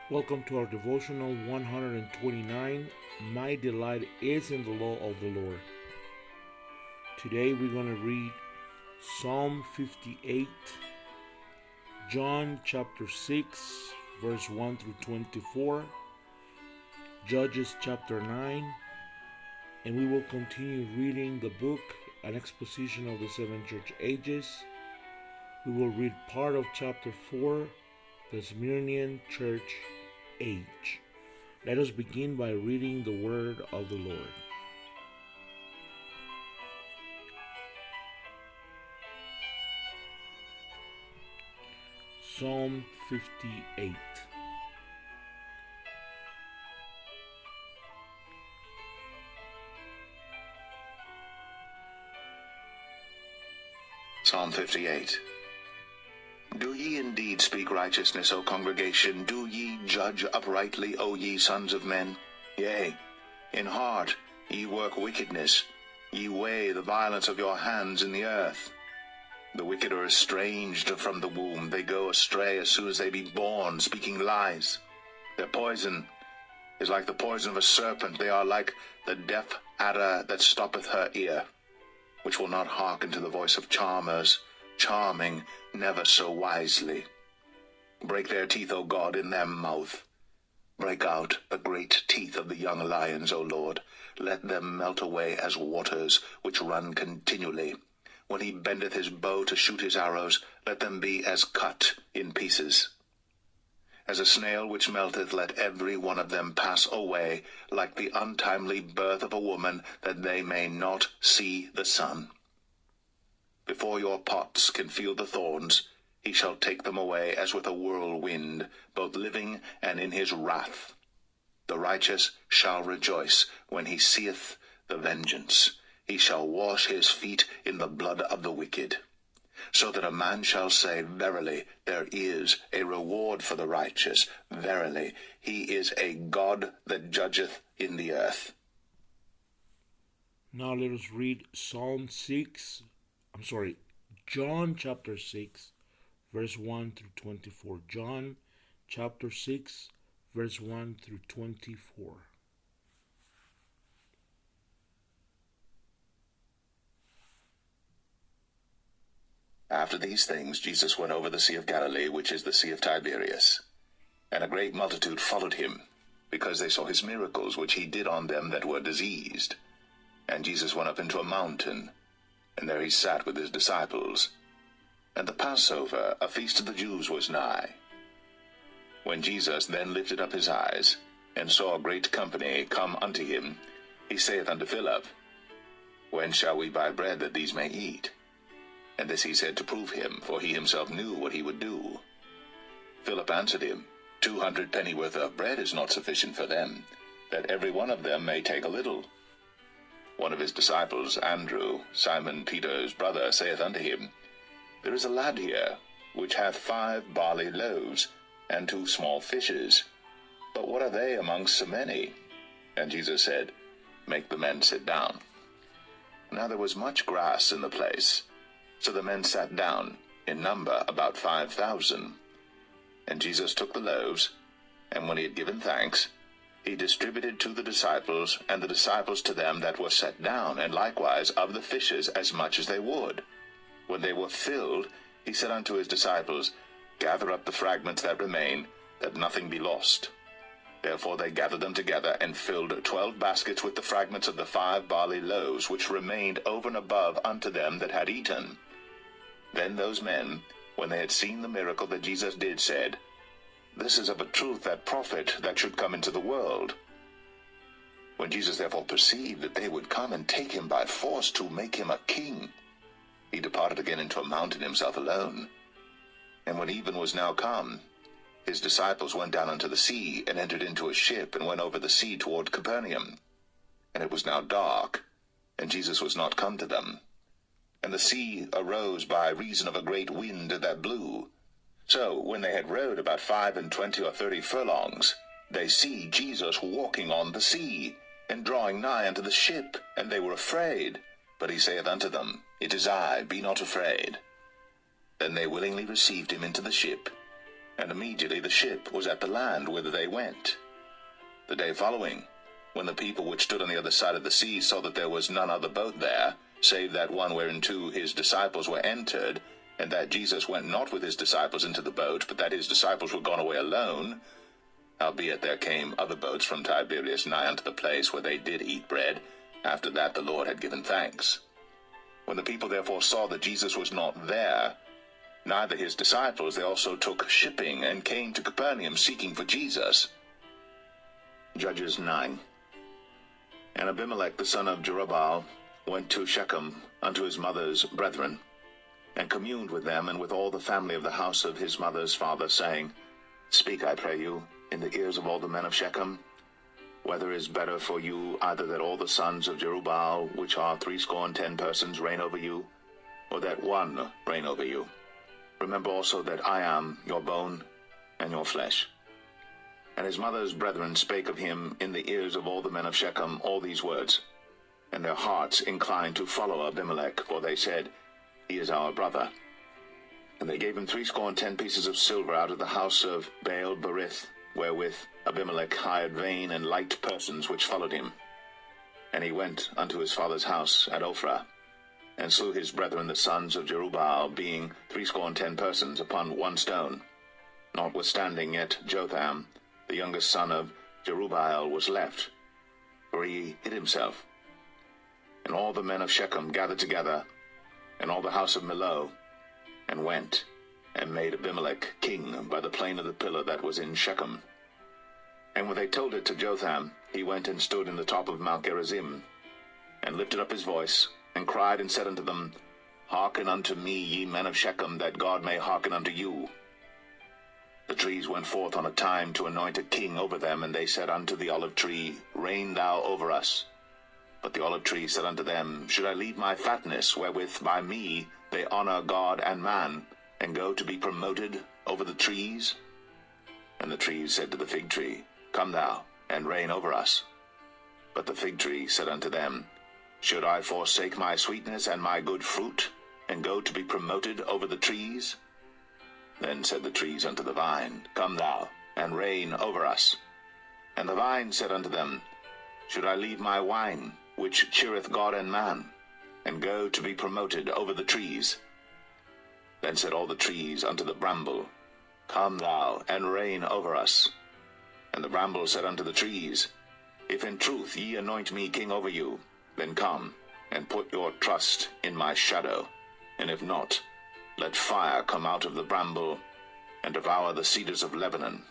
Welcome to our Devotional 129. My delight is in the law of the Lord. Today we're going to read Psalm 58, John chapter 6, verse 1 through 24, Judges chapter 9, and we will continue reading the book, An Exposition of the Seven Church Ages. We will read part of chapter 4, the Smyrnian Church Age. Let us begin by reading the word of the Lord. Psalm 58. Psalm 58. Do ye indeed speak righteousness, O congregation? Do ye judge uprightly, O ye sons of men? Yea, in heart ye work wickedness, ye weigh the violence of your hands in the earth. The wicked are estranged from the womb, they go astray as soon as they be born, speaking lies. Their poison is like the poison of a serpent, they are like the deaf adder that stoppeth her ear, which will not hearken to the voice of charmers, charming never so wisely. Break their teeth, O God, in their mouth. Break out the great teeth of the young lions, O Lord. Let them melt away as waters, which run continually. When he bendeth his bow to shoot his arrows, let them be as cut in pieces. As a snail which melteth, let every one of them pass away, like the untimely birth of a woman, that they may not see the sun. Before your pots can feel the thorns, he shall take them away as with a whirlwind, both living and in his wrath. The righteous shall rejoice when he seeth the vengeance. He shall wash his feet in the blood of the wicked. So that a man shall say, Verily, there is a reward for the righteous. Verily, he is a God that judgeth in the earth. Now let us read John chapter 6, verse 1 through 24. John chapter 6, verse 1 through 24. After these things Jesus went over the Sea of Galilee, which is the Sea of Tiberias. And a great multitude followed him, because they saw his miracles, which he did on them that were diseased. And Jesus went up into a mountain, and there he sat with his disciples. And the Passover, a feast of the Jews, was nigh. When Jesus then lifted up his eyes, and saw a great company come unto him, he saith unto Philip, When shall we buy bread that these may eat? And this he said to prove him, for he himself knew what he would do. Philip answered him, 200 pennyworth of bread is not sufficient for them, that every one of them may take a little. One of his disciples, Andrew, Simon Peter's brother, saith unto him, There is a lad here, which hath 5 barley loaves, and 2 small fishes. But what are they amongst so many? And Jesus said, Make the men sit down. Now there was much grass in the place, so the men sat down, in number about 5,000. And Jesus took the loaves, and when he had given thanks, he distributed to the disciples, and the disciples to them that were set down, and likewise of the fishes as much as they would. When they were filled, he said unto his disciples, Gather up the fragments that remain, that nothing be lost. Therefore they gathered them together, and filled 12 baskets with the fragments of the 5 barley loaves, which remained over and above unto them that had eaten. Then those men, when they had seen the miracle that Jesus did, said, This is of a truth that prophet that should come into the world. When Jesus therefore perceived that they would come and take him by force to make him a king, he departed again into a mountain himself alone. And when even was now come, his disciples went down unto the sea, and entered into a ship, and went over the sea toward Capernaum. And it was now dark, and Jesus was not come to them. And the sea arose by reason of a great wind that blew. So when they had rowed about 25 or 30 furlongs, they see Jesus walking on the sea, and drawing nigh unto the ship, and they were afraid. But he saith unto them, It is I, be not afraid. Then they willingly received him into the ship, and immediately the ship was at the land whither they went. The day following, when the people which stood on the other side of the sea saw that there was none other boat there, save that one whereinto his disciples were entered, and that Jesus went not with his disciples into the boat, but that his disciples were gone away alone, howbeit there came other boats from Tiberias nigh unto the place where they did eat bread, after that the Lord had given thanks. When the people therefore saw that Jesus was not there, neither his disciples, they also took shipping, and came to Capernaum, seeking for Jesus. Judges 9. And Abimelech the son of Jerubbaal went to Shechem unto his mother's brethren, and communed with them and with all the family of the house of his mother's father, saying, Speak, I pray you, in the ears of all the men of Shechem, whether it is better for you either that all the sons of Jerubbaal, which are 70 persons, reign over you, or that one reign over you. Remember also that I am your bone and your flesh. And his mother's brethren spake of him in the ears of all the men of Shechem all these words. And their hearts inclined to follow Abimelech, for they said, He is our brother. And they gave him 70 pieces of silver out of the house of Baal-berith, wherewith Abimelech hired vain and light persons which followed him. And he went unto his father's house at Ophrah, and slew his brethren the sons of Jerubbaal, being 70 persons, upon one stone. Notwithstanding yet Jotham, the youngest son of Jerubbaal, was left, for he hid himself. And all the men of Shechem gathered together, and all the house of Millo, and went, and made Abimelech king by the plain of the pillar that was in Shechem. And when they told it to Jotham, he went and stood in the top of Mount Gerizim, and lifted up his voice, and cried and said unto them, Hearken unto me, ye men of Shechem, that God may hearken unto you. The trees went forth on a time to anoint a king over them, and they said unto the olive tree, Reign thou over us. But the olive tree said unto them, Should I leave my fatness, wherewith by me they honor God and man, and go to be promoted over the trees? And the trees said to the fig tree, Come thou, and reign over us. But the fig tree said unto them, Should I forsake my sweetness and my good fruit, and go to be promoted over the trees? Then said the trees unto the vine, Come thou, and reign over us. And the vine said unto them, Should I leave my wine, which cheereth God and man, and go to be promoted over the trees? Then said all the trees unto the bramble, Come thou, and reign over us. And the bramble said unto the trees, If in truth ye anoint me king over you, then come, and put your trust in my shadow, and if not, let fire come out of the bramble, and devour the cedars of Lebanon.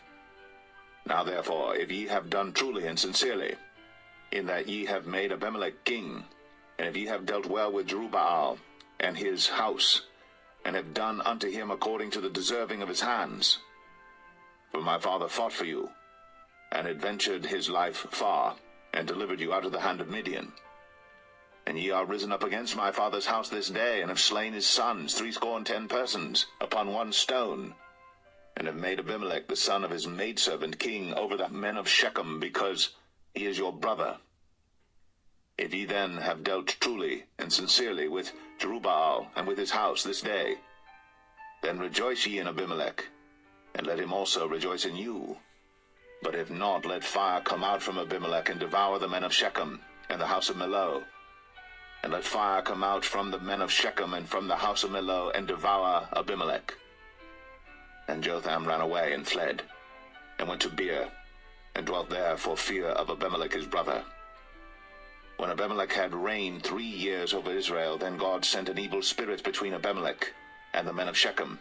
Now therefore, if ye have done truly and sincerely, in that ye have made Abimelech king, and if ye have dealt well with Jerubbaal and his house, and have done unto him according to the deserving of his hands, for my father fought for you, and adventured his life far, and delivered you out of the hand of Midian. And ye are risen up against my father's house this day, and have slain his sons, 70 persons, upon one stone, and have made Abimelech the son of his maidservant king over the men of Shechem, because he is your brother. If ye then have dealt truly and sincerely with Jerubbaal and with his house this day, then rejoice ye in Abimelech, and let him also rejoice in you. But if not, let fire come out from Abimelech, and devour the men of Shechem and the house of Millo. And let fire come out from the men of Shechem and from the house of Millo, and devour Abimelech. And Jotham ran away and fled, and went to Beer, and dwelt there for fear of Abimelech his brother. When Abimelech had reigned 3 years over Israel, then God sent an evil spirit between Abimelech and the men of Shechem.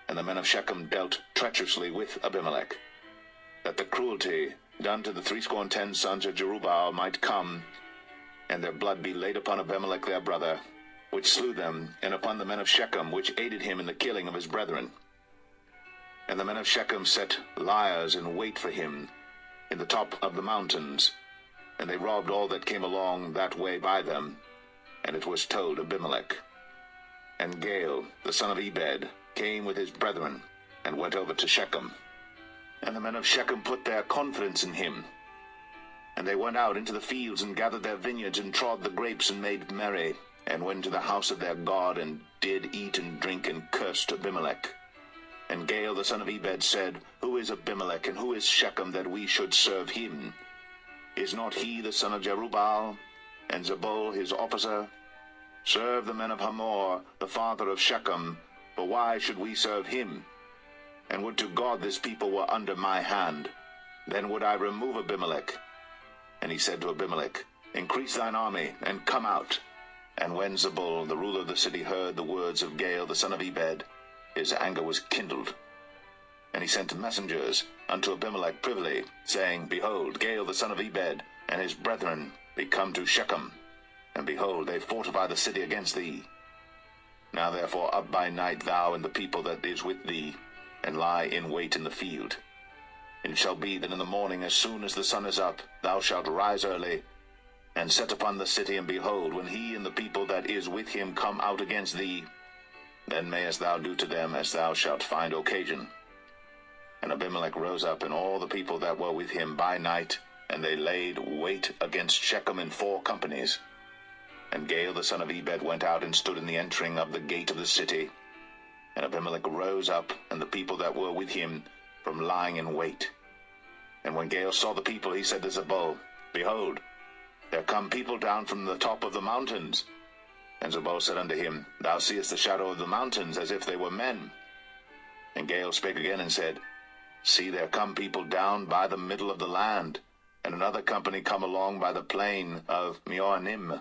And the men of Shechem dealt treacherously with Abimelech, that the cruelty done to the 70 sons of Jerubbaal might come, and their blood be laid upon Abimelech their brother, which slew them, and upon the men of Shechem, which aided him in the killing of his brethren. And the men of Shechem set liers in wait for him in the top of the mountains, and they robbed all that came along that way by them. And it was told Abimelech. And Gaal, the son of Ebed, came with his brethren, and went over to Shechem. And the men of Shechem put their confidence in him. And they went out into the fields, and gathered their vineyards, and trod the grapes, and made merry, and went to the house of their God, and did eat and drink, and cursed Abimelech. And Gaal the son of Ebed said, Who is Abimelech, and who is Shechem, that we should serve him? Is not he the son of Jerubbaal, and Zebul his officer? Serve the men of Hamor, the father of Shechem, for why should we serve him? And would to God this people were under my hand, then would I remove Abimelech. And he said to Abimelech, Increase thine army, and come out. And when Zebul, the ruler of the city, heard the words of Gaal the son of Ebed, his anger was kindled. And he sent messengers unto Abimelech privily, saying, Behold, Gaal the son of Ebed and his brethren be come to Shechem, and behold, they fortify the city against thee. Now therefore up by night thou and the people that is with thee, and lie in wait in the field. And it shall be that in the morning, as soon as the sun is up, thou shalt rise early, and set upon the city, and behold, when he and the people that is with him come out against thee, then mayest thou do to them as thou shalt find occasion. And Abimelech rose up, and all the people that were with him by night, and they laid wait against Shechem in 4 companies. And Gaal the son of Ebed went out and stood in the entering of the gate of the city. And Abimelech rose up, and the people that were with him, from lying in wait. And when Gaal saw the people, he said to Zebul, Behold, there come people down from the top of the mountains. And Zebul said unto him, Thou seest the shadow of the mountains, as if they were men. And Gaal spake again and said, See, there come people down by the middle of the land, and another company come along by the plain of Meonim.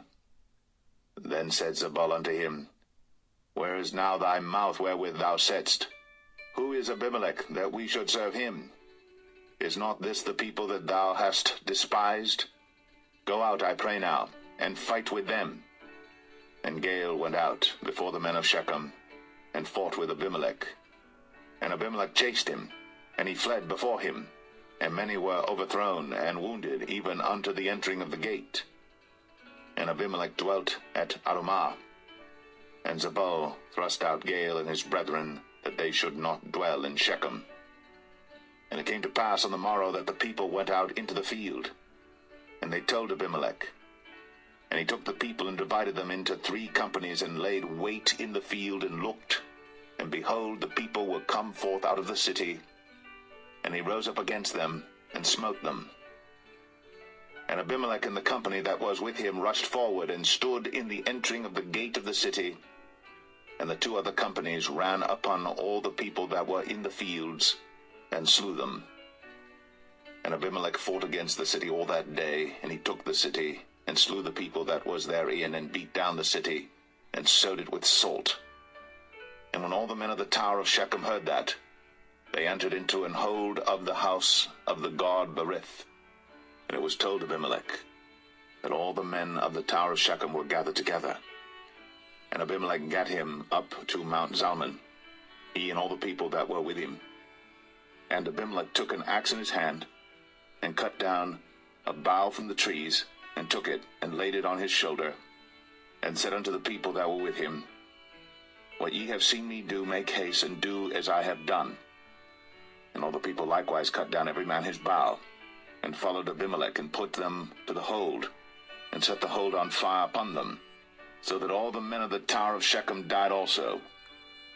Then said Zebul unto him, Where is now thy mouth wherewith thou saidst, Who is Abimelech, that we should serve him? Is not this the people that thou hast despised? Go out, I pray now, and fight with them. And Gaal went out before the men of Shechem, and fought with Abimelech. And Abimelech chased him, and he fled before him, and many were overthrown and wounded, even unto the entering of the gate. And Abimelech dwelt at Arumah. And Zebul thrust out Gaal and his brethren, that they should not dwell in Shechem. And it came to pass on the morrow that the people went out into the field, and they told Abimelech. And he took the people and divided them into 3 companies, and laid wait in the field, and looked, and behold, the people were come forth out of the city. And he rose up against them, and smote them. And Abimelech and the company that was with him rushed forward, and stood in the entering of the gate of the city. And the 2 other companies ran upon all the people that were in the fields, and slew them. And Abimelech fought against the city all that day, and he took the city, and slew the people that was therein, and beat down the city, and sowed it with salt. And when all the men of the tower of Shechem heard that, they entered into an hold of the house of the god Berith. And it was told Abimelech that all the men of the tower of Shechem were gathered together. And Abimelech gat him up to Mount Zalmon, he and all the people that were with him. And Abimelech took an axe in his hand, and cut down a bough from the trees, and took it, and laid it on his shoulder, and said unto the people that were with him, What ye have seen me do, make haste, and do as I have done. And all the people likewise cut down every man his bough, and followed Abimelech, and put them to the hold, and set the hold on fire upon them, so that all the men of the tower of Shechem died also,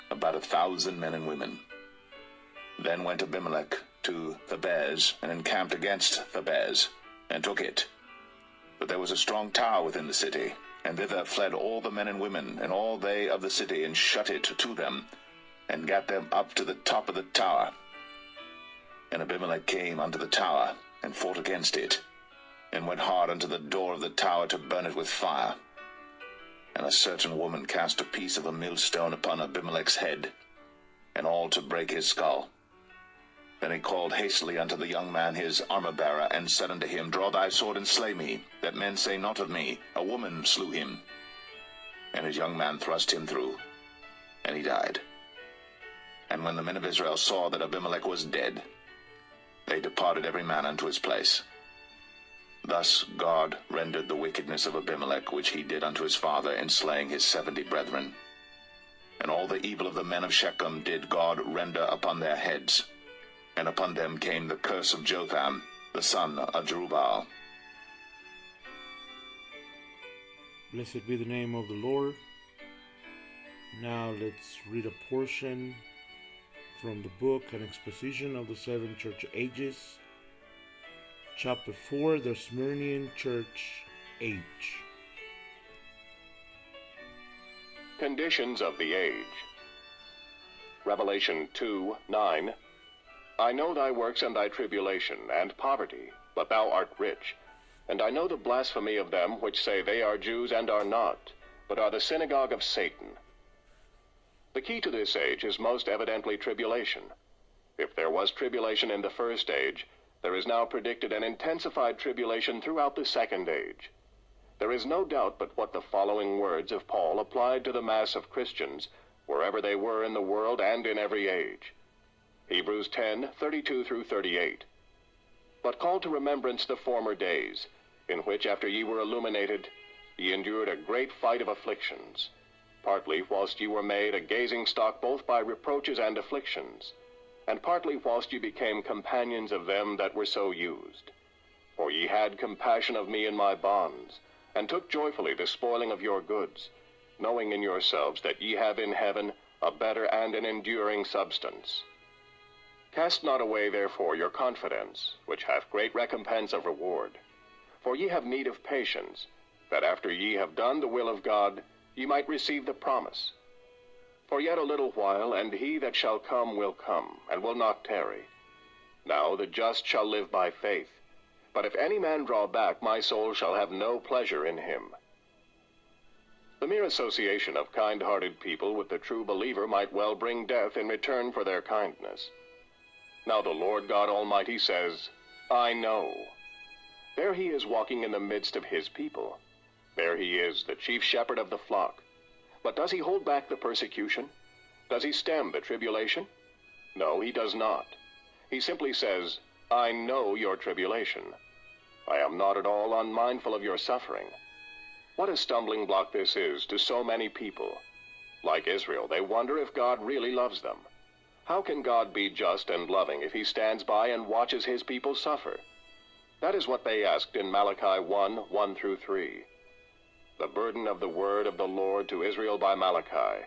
about 1,000 men and women. Then went Abimelech to Thebez, and encamped against Thebez, and took it. But there was a strong tower within the city, and thither fled all the men and women, and all they of the city, and shut it to them, and gat them up to the top of the tower. And Abimelech came unto the tower, and fought against it, and went hard unto the door of the tower to burn it with fire. And a certain woman cast a piece of a millstone upon Abimelech's head, and all to break his skull. Then he called hastily unto the young man his armor-bearer, and said unto him, Draw thy sword, and slay me, that men say not of me, A woman slew him. And his young man thrust him through, and he died. And when the men of Israel saw that Abimelech was dead, they departed every man unto his place. Thus God rendered the wickedness of Abimelech, which he did unto his father, in slaying his 70 brethren. And all the evil of the men of Shechem did God render upon their heads, and upon them came the curse of Jotham, the son of Jerubbaal. Blessed be the name of the Lord. Now let's read a portion from the book An Exposition of the Seven Church Ages, Chapter 4, the Smyrnian Church Age. Conditions of the Age. Revelation 2:9. I know thy works and thy tribulation and poverty, but thou art rich. And I know the blasphemy of them which say they are Jews and are not, but are the synagogue of Satan. The key to this age is most evidently tribulation. If there was tribulation in the first age, there is now predicted an intensified tribulation throughout the second age. There is no doubt but what the following words of Paul applied to the mass of Christians, wherever they were in the world and in every age. Hebrews 10:32 through 38. But call to remembrance the former days, in which after ye were illuminated, ye endured a great fight of afflictions, partly whilst ye were made a gazing stock both by reproaches and afflictions, and partly whilst ye became companions of them that were so used. For ye had compassion of me in my bonds, and took joyfully the spoiling of your goods, knowing in yourselves that ye have in heaven a better and an enduring substance. Cast not away therefore your confidence, which hath great recompense of reward. For ye have need of patience, that after ye have done the will of God, ye might receive the promise. For yet a little while, and he that shall come will come, and will not tarry. Now the just shall live by faith. But if any man draw back, my soul shall have no pleasure in him. The mere association of kind-hearted people with the true believer might well bring death in return for their kindness. Now the Lord God Almighty says, I know. There he is walking in the midst of his people. There he is, the chief shepherd of the flock. But does he hold back the persecution? Does he stem the tribulation? No, he does not. He simply says, I know your tribulation. I am not at all unmindful of your suffering. What a stumbling block this is to so many people. Like Israel, they wonder if God really loves them. How can God be just and loving if he stands by and watches his people suffer? That is what they asked in Malachi 1:1 through 3. The burden of the word of the Lord to Israel by Malachi.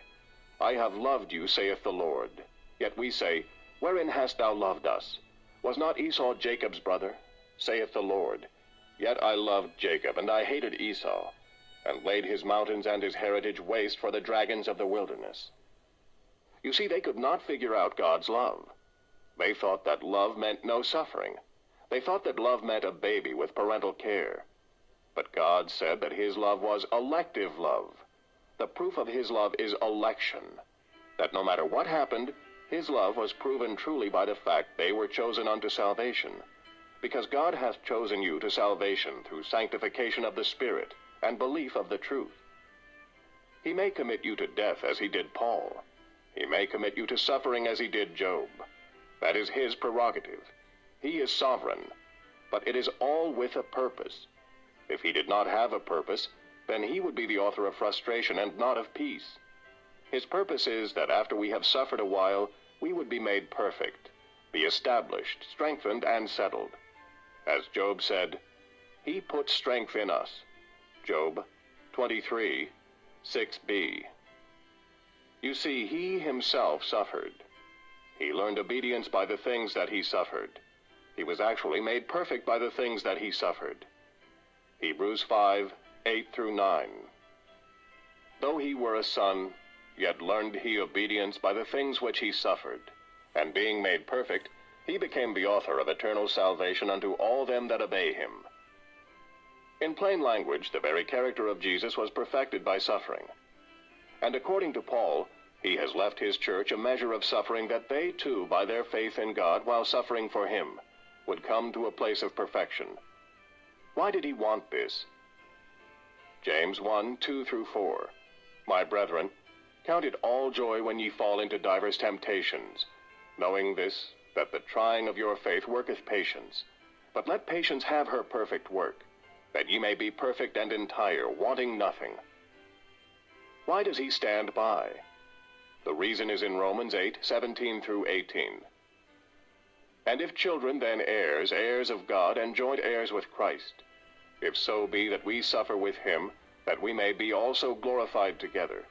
I have loved you, saith the Lord. Yet we say, wherein hast thou loved us? Was not Esau Jacob's brother? Saith the Lord. Yet I loved Jacob, and I hated Esau, and laid his mountains and his heritage waste for the dragons of the wilderness. You see, they could not figure out God's love. They thought that love meant no suffering. They thought that love meant a baby with parental care. But God said that his love was elective love. The proof of his love is election. That no matter what happened, his love was proven truly by the fact they were chosen unto salvation. Because God hath chosen you to salvation through sanctification of the Spirit and belief of the truth. He may commit you to death as he did Paul. He may commit you to suffering as he did Job. That is his prerogative. He is sovereign. But it is all with a purpose. If he did not have a purpose, then he would be the author of frustration and not of peace. His purpose is that after we have suffered a while, we would be made perfect, be established, strengthened, and settled. As Job said, he put strength in us. Job 23:6b. You see, he himself suffered. He learned obedience by the things that he suffered. He was actually made perfect by the things that he suffered. Hebrews 5:8 through 9. Though he were a son, yet learned he obedience by the things which he suffered. And being made perfect, he became the author of eternal salvation unto all them that obey him. In plain language, the very character of Jesus was perfected by suffering. And according to Paul, he has left his church a measure of suffering that they too, by their faith in God while suffering for him, would come to a place of perfection. Why did he want this? James 1:2 through 4. My brethren, count it all joy when ye fall into divers temptations, knowing this, that the trying of your faith worketh patience. But let patience have her perfect work, that ye may be perfect and entire, wanting nothing. Why does he stand by? The reason is in Romans 8:17 through 18. And if children, then heirs, heirs of God, and joint heirs with Christ, if so be that we suffer with him, that we may be also glorified together.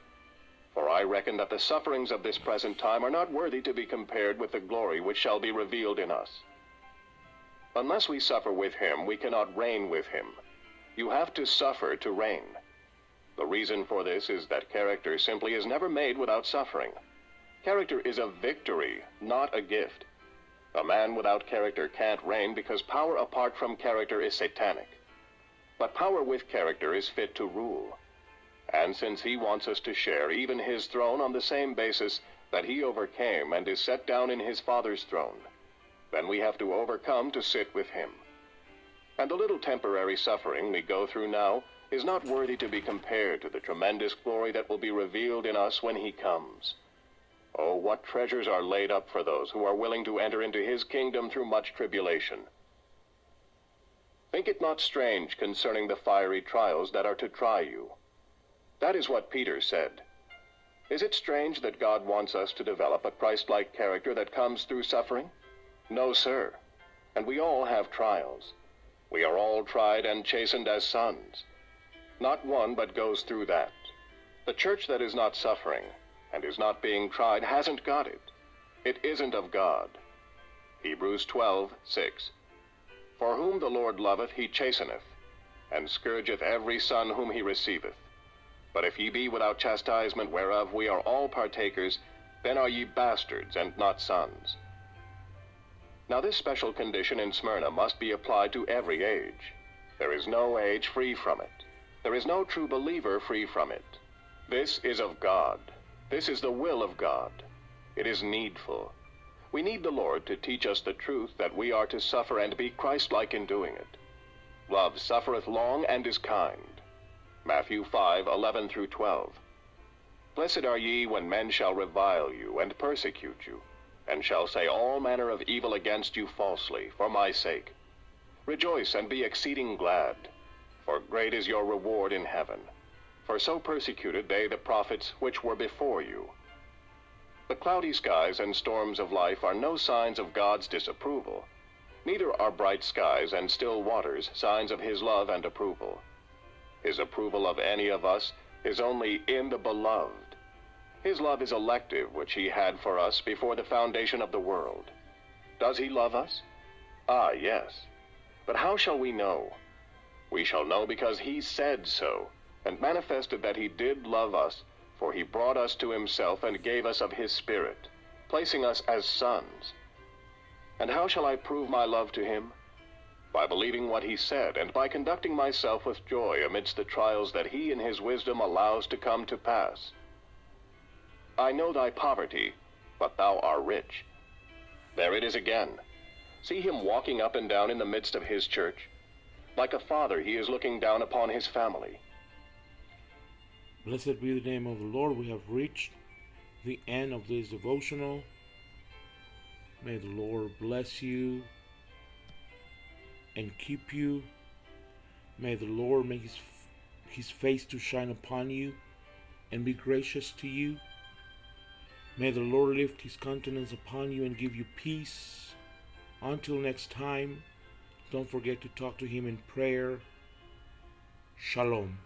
For I reckon that the sufferings of this present time are not worthy to be compared with the glory which shall be revealed in us. Unless we suffer with him, we cannot reign with him. You have to suffer to reign. The reason for this is that character simply is never made without suffering. Character is a victory, not a gift. A man without character can't reign because power apart from character is satanic. But power with character is fit to rule. And since he wants us to share even his throne on the same basis that he overcame and is set down in his Father's throne, then we have to overcome to sit with him. And the little temporary suffering we go through now is not worthy to be compared to the tremendous glory that will be revealed in us when he comes. Oh, what treasures are laid up for those who are willing to enter into his kingdom through much tribulation. Think it not strange concerning the fiery trials that are to try you. That is what Peter said. Is it strange that God wants us to develop a Christ-like character that comes through suffering? No, sir. And we all have trials. We are all tried and chastened as sons. Not one but goes through that. The church that is not suffering and is not being tried hasn't got it. It isn't of God. Hebrews 12:6. For whom the Lord loveth he chasteneth, and scourgeth every son whom he receiveth. But if ye be without chastisement whereof we are all partakers, then are ye bastards and not sons. Now this special condition in Smyrna must be applied to every age. There is no age free from it. There is no true believer free from it. This is of God. This is the will of God. It is needful. We need the Lord to teach us the truth that we are to suffer and be Christ-like in doing it. Love suffereth long and is kind. Matthew 5:11 through 12. Blessed are ye when men shall revile you and persecute you, and shall say all manner of evil against you falsely, for my sake. Rejoice and be exceeding glad, for great is your reward in heaven. For so persecuted they the prophets which were before you. The cloudy skies and storms of life are no signs of God's disapproval. Neither are bright skies and still waters signs of his love and approval. His approval of any of us is only in the beloved. His love is elective, which he had for us before the foundation of the world. Does he love us? Ah, yes. But how shall we know? We shall know because he said so, and manifested that he did love us, for he brought us to himself and gave us of his Spirit, placing us as sons. And how shall I prove my love to him? By believing what he said, and by conducting myself with joy amidst the trials that he in his wisdom allows to come to pass. I know thy poverty, but thou art rich. There it is again. See him walking up and down in the midst of his church. Like a father, he is looking down upon his family. Blessed be the name of the Lord. We have reached the end of this devotional. May the Lord bless you and keep you. May the Lord make his face to shine upon you and be gracious to you. May the Lord lift his countenance upon you and give you peace. Until next time, don't forget to talk to him in prayer. Shalom.